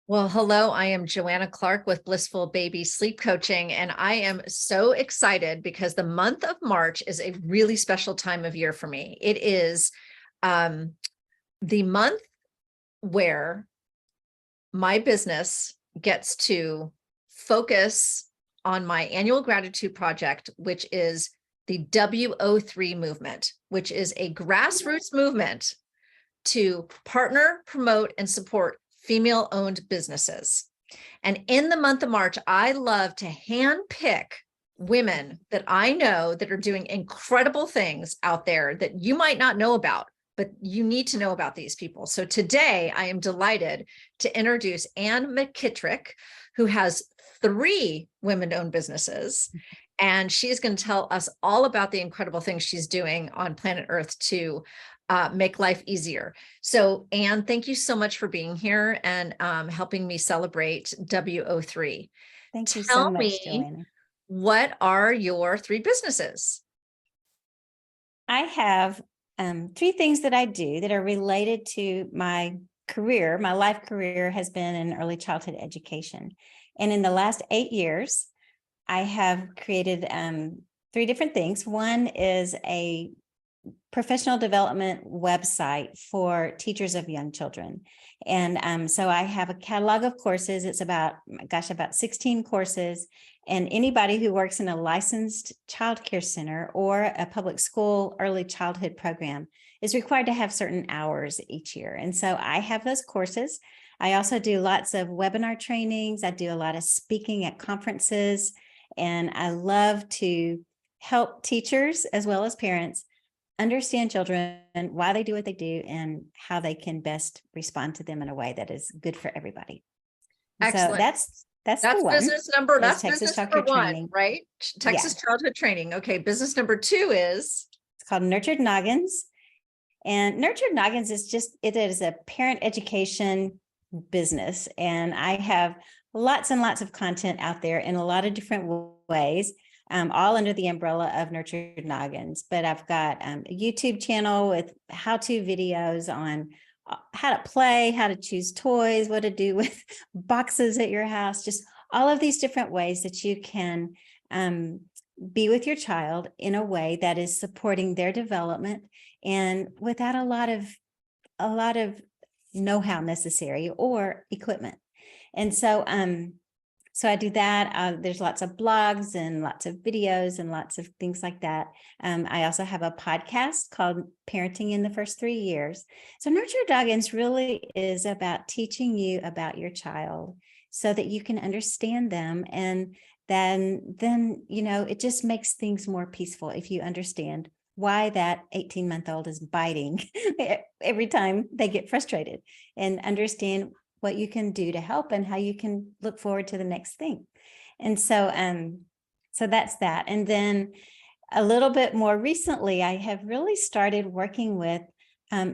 Well, hello, I am Joanna Clark with Blissful Baby Sleep Coaching, and I am so excited because the month of March is a really special time of year for me. It is um, the month where my business gets to focus on my annual gratitude project, which is the WO3 movement, which is a grassroots movement to partner, promote, and support female-owned businesses. And in the month of March, I love to handpick women that I know that are doing incredible things out there that you might not know about, but you need to know about these people. So today I am delighted to introduce Ann McKitrick, who has 3 women-owned businesses. And she's going to tell us all about the incredible things she's doing on planet Earth to make life easier. So Ann, thank you so much for being here and helping me celebrate WO3. Thank you so Tell much, me, Joanna. what are your 3 businesses? I have 3 things that I do that are related to my career. My life career has been in early childhood education. And in the last 8 years, I have created 3 different things. One is a professional development website for teachers of young children. And so I have a catalog of courses. It's about 16 courses. And anybody who works in a licensed childcare center or a public school early childhood program is required to have certain hours each year. And so I have those courses. I also do lots of webinar trainings. I do a lot of speaking at conferences. And I love to help teachers as well as parents understand children, why they do what they do, and how they can best respond to them in a way that is good for everybody. Excellent. So that's the one. Business number. That's Texas business number 1, training. right? Texas childhood training. Okay. Business number 2 is? It's called Nurtured Noggins. And Nurtured Noggins is it is a parent education business. And I have lots and lots of content out there in a lot of different ways. All under the umbrella of Nurtured Noggins. But I've got a YouTube channel with how-to videos on how to play, how to choose toys, what to do with boxes at your house, just all of these different ways that you can be with your child in a way that is supporting their development and without a lot of know-how necessary or equipment. And so I do that. There's lots of blogs and lots of videos and lots of things like that. I also have a podcast called Parenting in the First 3 Years. So Nurtured Noggins really is about teaching you about your child so that you can understand them. And then it just makes things more peaceful if you understand why that 18-month-old is biting every time they get frustrated, and understand what you can do to help and how you can look forward to the next thing. And so that's that. And then a little bit more recently, I have really started working with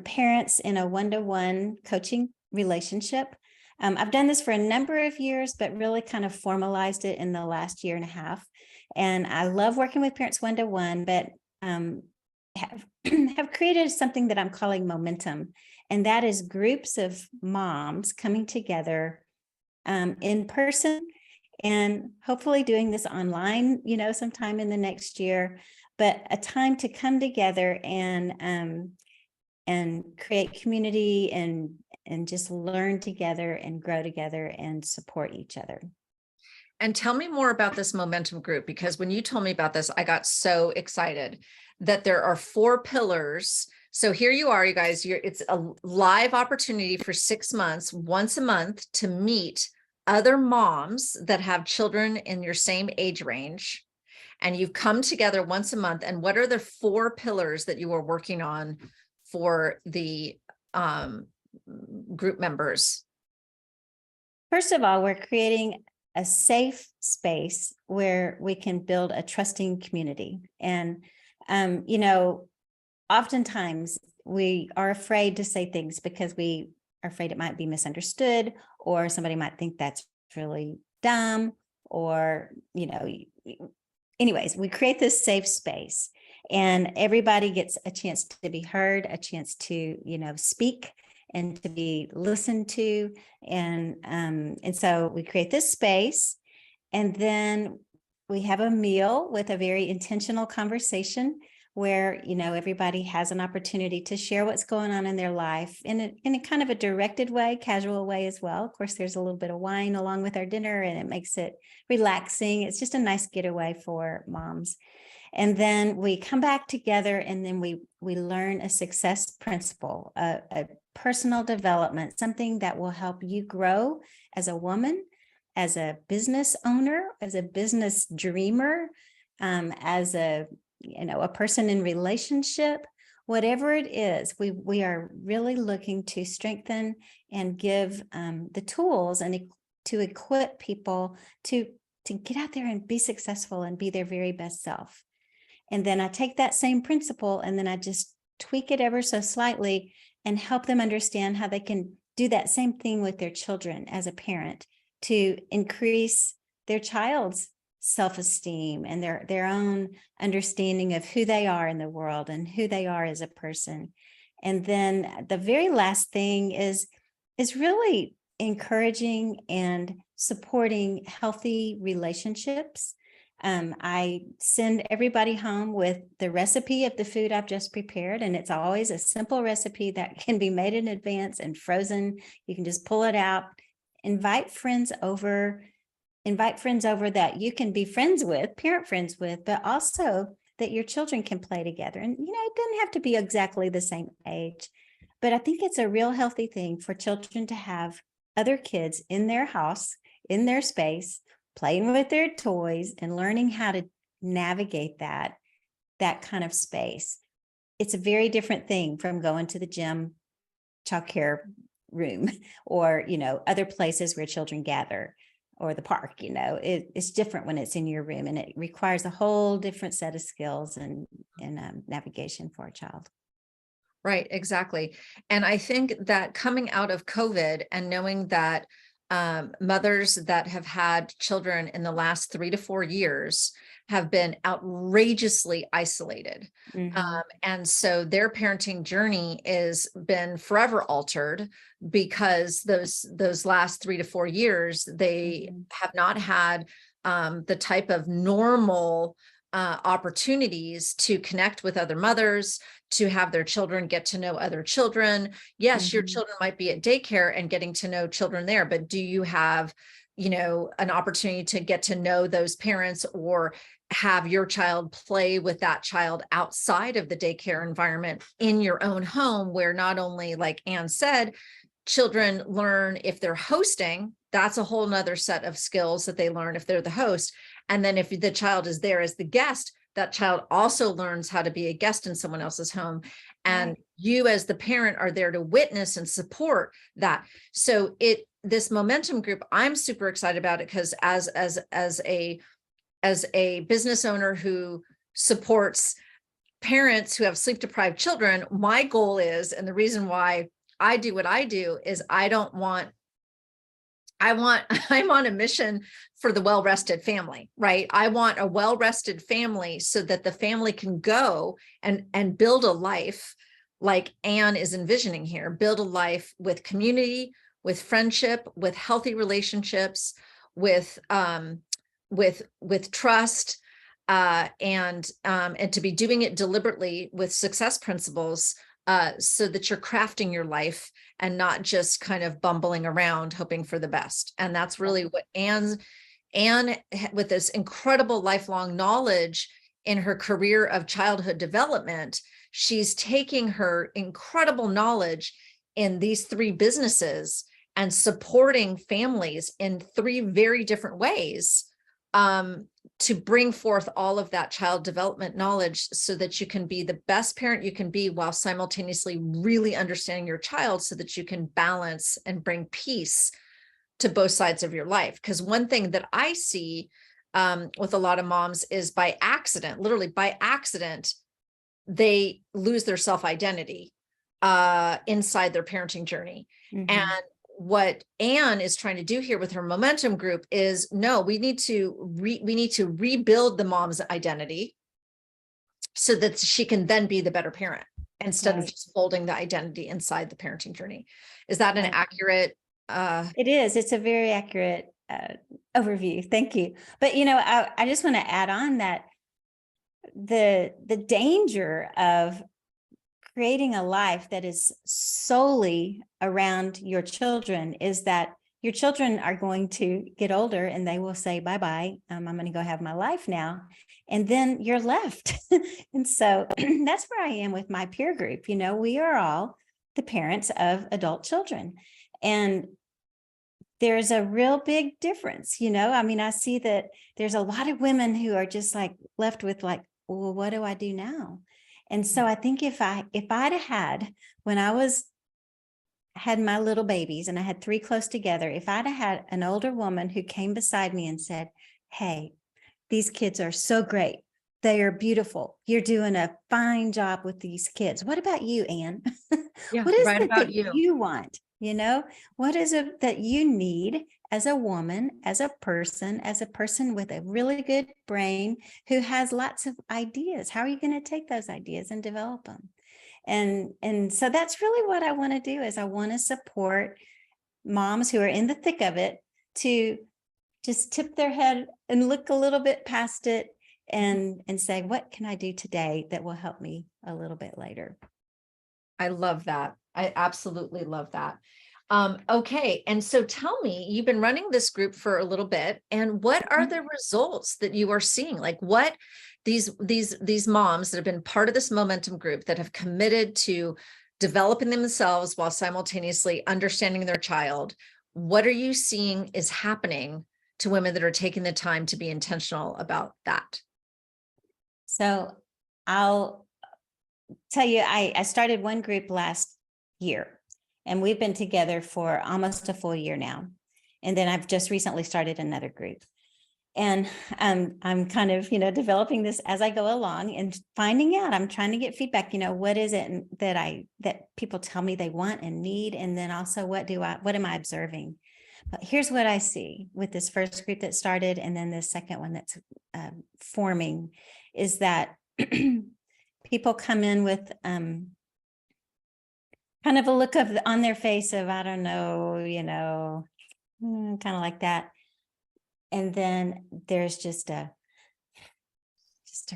parents in a one-to-one coaching relationship. I've done this for a number of years, but really kind of formalized it in the last year and a half. And I love working with parents one-to-one, but have created something that I'm calling Momentum. And that is groups of moms coming together in person, and hopefully doing this online, sometime in the next year, but a time to come together and create community and just learn together and grow together and support each other. And tell me more about this Momentum group, because when you told me about this, I got so excited that there are 4 pillars. So here you are, you guys, it's a live opportunity for 6 months, once a month, to meet other moms that have children in your same age range. And you've come together once a month. And what are the 4 pillars that you are working on for the group members? First of all, we're creating a safe space where we can build a trusting community. And, oftentimes we are afraid to say things because we are afraid it might be misunderstood, or somebody might think that's really dumb, or, anyways, we create this safe space and everybody gets a chance to be heard, a chance to, speak and to be listened to. And so we create this space, and then we have a meal with a very intentional conversation where, everybody has an opportunity to share what's going on in their life in a kind of a directed way, casual way as well. Of course, there's a little bit of wine along with our dinner, and it makes it relaxing. It's just a nice getaway for moms. And then we come back together, and then we learn a success principle, a personal development, something that will help you grow as a woman, as a business owner, as a business dreamer, as a person in relationship, whatever it is. We are really looking to strengthen and give the tools and to equip people to get out there and be successful and be their very best self. And then I take that same principle and then I just tweak it ever so slightly and help them understand how they can do that same thing with their children as a parent to increase their child's self-esteem and their own understanding of who they are in the world and who they are as a person. And then the very last thing is really encouraging and supporting healthy relationships. I send everybody home with the recipe of the food I've just prepared, and it's always a simple recipe that can be made in advance and frozen. You can just pull it out, invite friends over that you can be friends with, parent friends with, but also that your children can play together. And, it doesn't have to be exactly the same age, but I think it's a real healthy thing for children to have other kids in their house, in their space, playing with their toys and learning how to navigate that kind of space. It's a very different thing from going to the gym, childcare room, or, other places where children gather, or the park. It's different when it's in your room, and it requires a whole different set of skills and navigation for a child. Right, exactly. And I think that coming out of COVID and knowing that mothers that have had children in the last 3 to 4 years have been outrageously isolated. Mm-hmm. And so their parenting journey has been forever altered because those last 3 to 4 years, they Mm-hmm. have not had the type of normal opportunities to connect with other mothers, to have their children get to know other children. Yes, your Mm-hmm. children might be at daycare and getting to know children there, but do you have, an opportunity to get to know those parents, or have your child play with that child outside of the daycare environment in your own home, where not only, like Anne said, children learn if they're hosting, that's a whole nother set of skills that they learn if they're the host. And then if the child is there as the guest, that child also learns how to be a guest in someone else's home. And Right. you as the parent are there to witness and support that. So this momentum group, I'm super excited about it, because as a business owner who supports parents who have sleep deprived children, my goal is, and the reason why I do what I do, is I'm on a mission for the well-rested family, right? I want a well-rested family so that the family can go and build a life like Anne is envisioning here, build a life with community, with friendship, with healthy relationships, with trust, and to be doing it deliberately with success principles, so that you're crafting your life and not just kind of bumbling around hoping for the best. And that's really what Anne, with this incredible lifelong knowledge in her career of childhood development, she's taking her incredible knowledge in these 3 businesses and supporting families in 3 very different ways, to bring forth all of that child development knowledge so that you can be the best parent you can be, while simultaneously really understanding your child, so that you can balance and bring peace to both sides of your life. Because one thing that I see with a lot of moms is, by accident, literally by accident, they lose their self-identity inside their parenting journey. Mm-hmm. And what Anne is trying to do here with her momentum group is, no, we need to rebuild the mom's identity so that she can then be the better parent. instead of Right. just holding the identity inside the parenting journey. Is that an Right. accurate? It is. It's a very accurate overview. Thank you. But I just want to add on that the danger of creating a life that is solely around your children is that your children are going to get older and they will say, bye-bye, I'm going to go have my life now. And then you're left. And so that's where I am with my peer group. We are all the parents of adult children. And there's a real big difference. I mean, I see that there's a lot of women who are just like left with like, well, what do I do now? And so I think if I'd had, when I had my little babies and I had 3 close together, if I'd had an older woman who came beside me and said, hey, these kids are so great. They are beautiful. You're doing a fine job with these kids. What about you, Anne? Yeah, What is right it about that you. you want? What is it that you need as a woman, as a person with a really good brain who has lots of ideas? How are you going to take those ideas and develop them? And so that's really what I want to do is I want to support moms who are in the thick of it to just tip their head and look a little bit past it and say, what can I do today that will help me a little bit later? I love that. I absolutely love that. Okay. And so tell me, you've been running this group for a little bit, and what are the results that you are seeing? Like what these moms that have been part of this momentum group that have committed to developing themselves while simultaneously understanding their child, what are you seeing is happening to women that are taking the time to be intentional about that? So I'll tell you, I started one group last year, and we've been together for almost a full year now. And then I've just recently started another group. And I'm kind of, developing this as I go along and finding out, I'm trying to get feedback, what is it that people tell me they want and need? And then also what am I observing? But here's what I see with this first group that started, and then the second one that's forming, is that people come in with kind of a look on their face of, I don't know, kind of like that. And then there's just a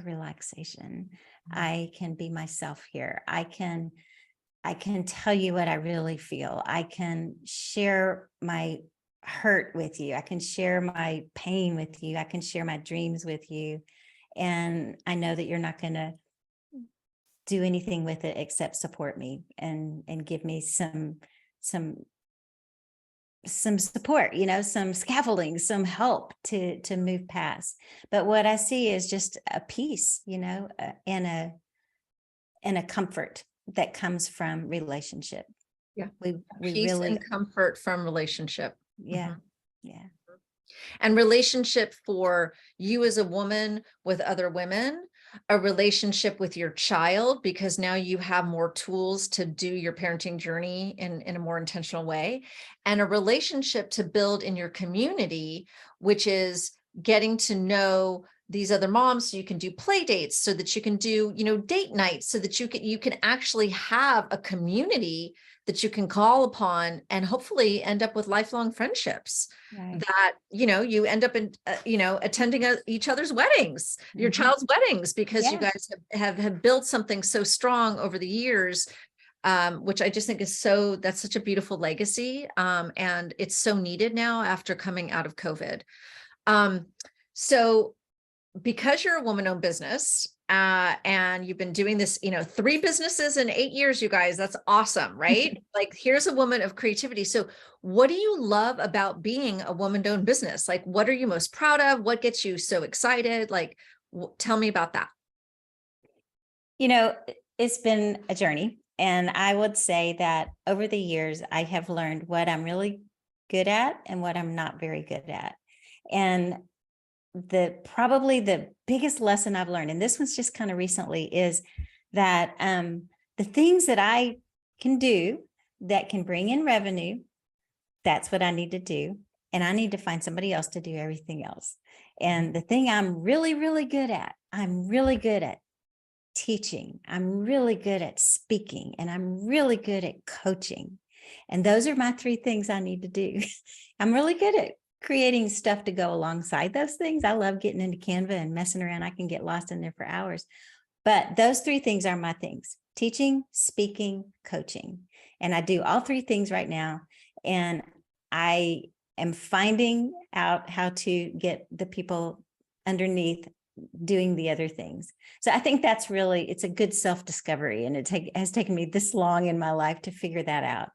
relaxation. I can be myself here. I can tell you what I really feel. I can share my hurt with you. I can share my pain with you. I can share my dreams with you. And I know that you're not going to do anything with it except support me and give me some support, some scaffolding, some help to move past. But what I see is just a peace, and a comfort that comes from relationship. Yeah. We Peace really, and comfort from relationship. yeah, Mhm. yeah. And relationship for you as a woman with other women, a relationship with your child, because now you have more tools to do your parenting journey in a more intentional way, and a relationship to build in your community, which is getting to know these other moms so you can do play dates, so that you can do, date nights, so that you can actually have a community that you can call upon and hopefully end up with lifelong friendships. Right. That you end up in attending each other's weddings, your Mhm. child's weddings, because you Yeah. guys have built something so strong over the years, which I just think that's such a beautiful legacy, and it's so needed now after coming out of COVID. So because you're a woman-owned business, and you've been doing this, 3 businesses in 8 years, you guys, that's awesome, right? Like, here's a woman of creativity. So what do you love about being a woman-owned business? Like, what are you most proud of? What gets you so excited? Like, tell me about that. It's been a journey. And I would say that over the years, I have learned what I'm really good at and what I'm not very good at. And probably the biggest lesson I've learned, and this one's just kind of recently, is that the things that I can do that can bring in revenue, that's what I need to do. And I need to find somebody else to do everything else. And the thing I'm really, really good at, I'm really good at teaching. I'm really good at speaking, and I'm really good at coaching. And those are my three things I need to do. I'm really good at creating stuff to go alongside those things. I love getting into Canva and messing around. I can get lost in there for hours. But those three things are my things: teaching, speaking, coaching. And I do all three things right now. And I am finding out how to get the people underneath doing the other things. So I think that's really, it's a good self-discovery. And it has taken me this long in my life to figure that out.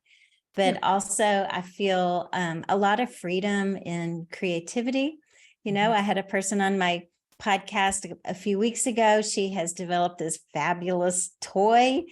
But also I feel a lot of freedom in creativity. You know, I had a person on my podcast a few weeks ago. She has developed this fabulous toy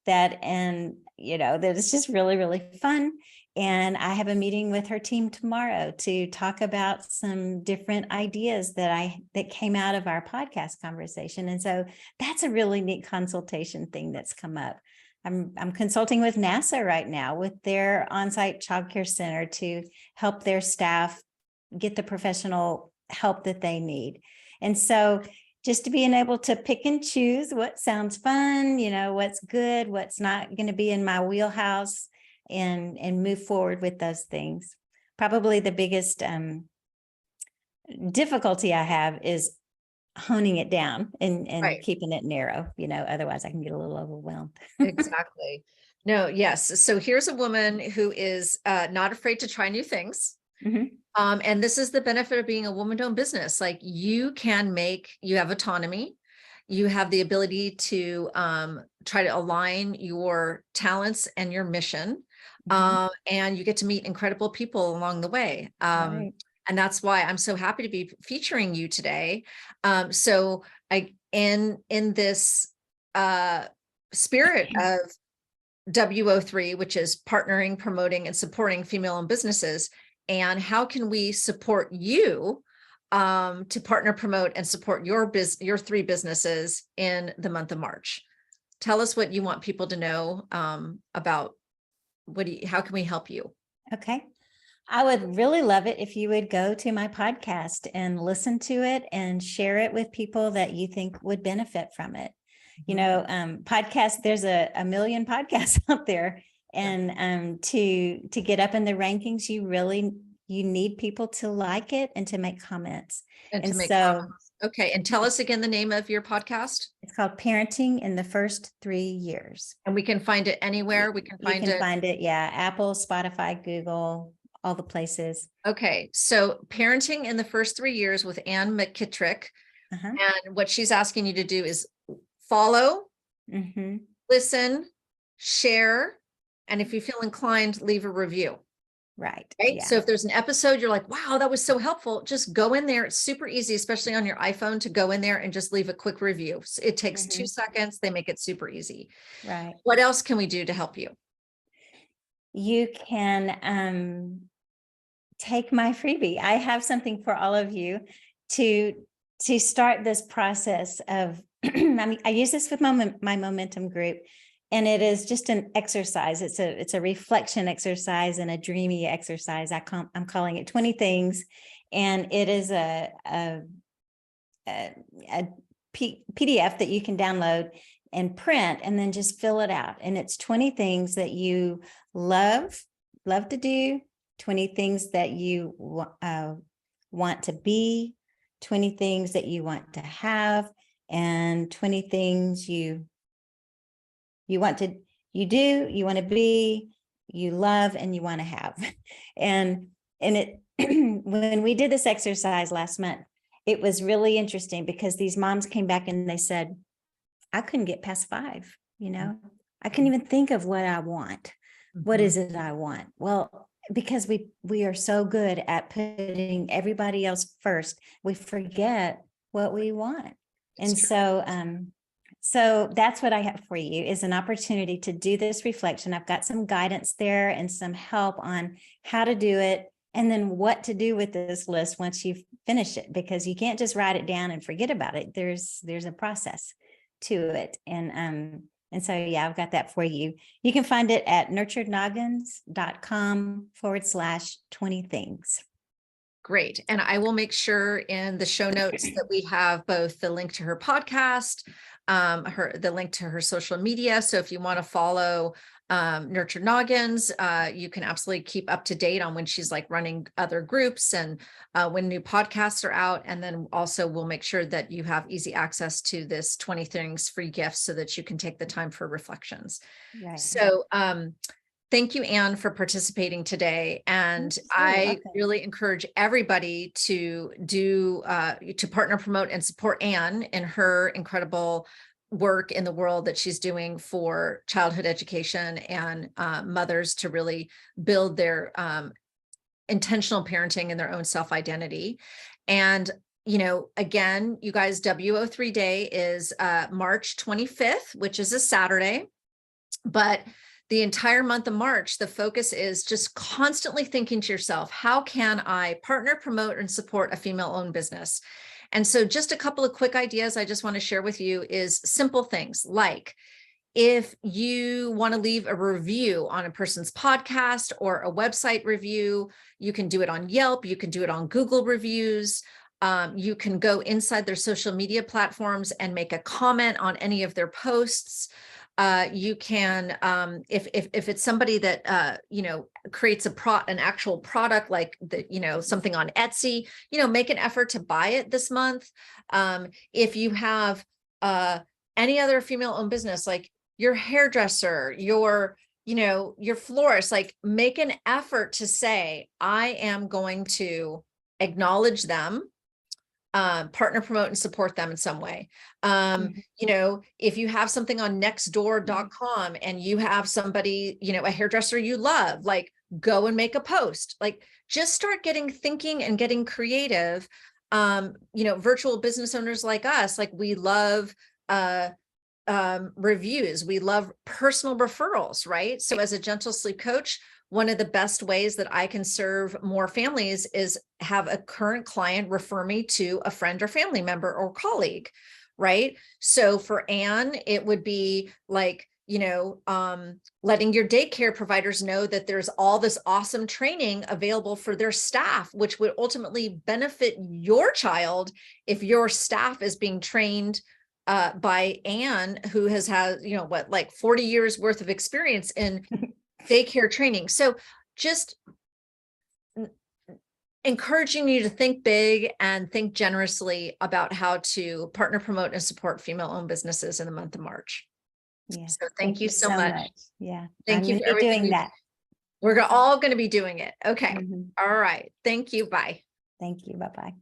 that is just really, really fun. And I have a meeting with her team tomorrow to talk about some different ideas that came out of our podcast conversation. And so that's a really neat consultation thing that's come up. I'm consulting with NASA right now with their on-site childcare center to help their staff get the professional help that they need. And so just to being able to pick and choose what sounds fun, what's good, what's not going to be in my wheelhouse, and move forward with those things. Probably the biggest difficulty I have is honing it down and Right. keeping it narrow, otherwise I can get a little overwhelmed. Exactly. No, yes. So here's a woman who is not afraid to try new things. Mhm. And this is the benefit of being a woman-owned business. Like you have autonomy. You have the ability to try to align your talents and your mission. And you get to meet incredible people along the way. Right. And that's why I'm so happy to be featuring you today. So in this spirit of WO3, which is partnering, promoting, and supporting female-owned businesses, and how can we support you to partner, promote, and support your three businesses in the month of March? Tell us what you want people to know about how can we help you? Okay. I would really love it if you would go to my podcast and listen to it and share it with people that you think would benefit from it. Podcasts, there's a million podcasts out there. And to get up in the rankings, you need people to like it and to make comments. Okay. And tell us again the name of your podcast. It's called Parenting in the First 3 Years. And we can find it anywhere. We can find it. Yeah. Apple, Spotify, Google, all the places. Okay. So Parenting in the First 3 Years with Ann McKitrick. And what she's asking you to do is follow, listen, share, and if you feel inclined, leave a review. Right. Yeah. So if there's an episode, you're like, wow, that was so helpful. Just go in there. It's super easy, especially on your iPhone, to go in there and just leave a quick review. So it takes 2 seconds. They make it super easy. Right. What else can we do to help you? You can take my freebie. I have something for all of you to start this process of, I use this with my momentum group, and it is just an exercise. It's a reflection exercise and a dreamy exercise. I'm calling it 20 things. And it is a PDF that you can download and print and then just fill it out. And it's 20 things that you love to do, 20 things that you want to be, 20 things that you want to have, and 20 things you want to be, you love, and you want to have. And it when we did this exercise last month, it was really interesting because these moms came back and they said, I couldn't get past 5, I couldn't even think of what I want. What is it I want? Well, because we are so good at putting everybody else first, we forget what we want. And so that's what I have for you, is an opportunity to do this reflection. I've got some guidance there and some help on how to do it, and then what to do with this list once you finish it, because you can't just write it down and forget about it. There's a process to it. And so, yeah, I've got that for you. You can find it at nurturednoggins.com/20 things. Great. And I will make sure in the show notes that we have both the link to her podcast, the link to her social media. So if you want to follow Nurtured Noggins, you can absolutely keep up to date on when she's like running other groups and when new podcasts are out. And then also we'll make sure that you have easy access to this 20 things free gift so that you can take the time for reflections. Right. So thank you, Anne, for participating today. And I really encourage everybody to to partner, promote, and support Anne in her incredible work in the world that she's doing for childhood education and mothers to really build their intentional parenting and their own self-identity. And, again, you guys, WO3 Day is March 25th, which is a Saturday, but the entire month of March, the focus is just constantly thinking to yourself, how can I partner, promote, and support a female-owned business? And so just a couple of quick ideas I just want to share with you is simple things like, if you want to leave a review on a person's podcast or a website review, you can do it on Yelp, you can do it on Google reviews. You can go inside their social media platforms and make a comment on any of their posts. You can, if it's somebody that, creates an actual product, like something on Etsy, make an effort to buy it this month. If you have, any other female-owned business, like your hairdresser, your florist, like make an effort to say, I am going to acknowledge them, partner, promote, and support them in some way. If you have something on nextdoor.com and you have somebody, a hairdresser you love, like go and make a post, like just start thinking and getting creative. Virtual business owners like us, like we love, reviews, we love personal referrals, right? So as a gentle sleep coach, one of the best ways that I can serve more families is have a current client refer me to a friend or family member or colleague, right? So for Anne, it would be like, letting your daycare providers know that there's all this awesome training available for their staff, which would ultimately benefit your child if your staff is being trained by Anne, who has had, 40 years worth of experience in daycare training. So just encouraging you to think big and think generously about how to partner, promote, and support female-owned businesses in the month of March. Yeah. So thank you so much. Yeah. Thank you for everything doing that. We're all going to be doing it. Okay. All right. Thank you. Bye. Thank you. Bye-bye.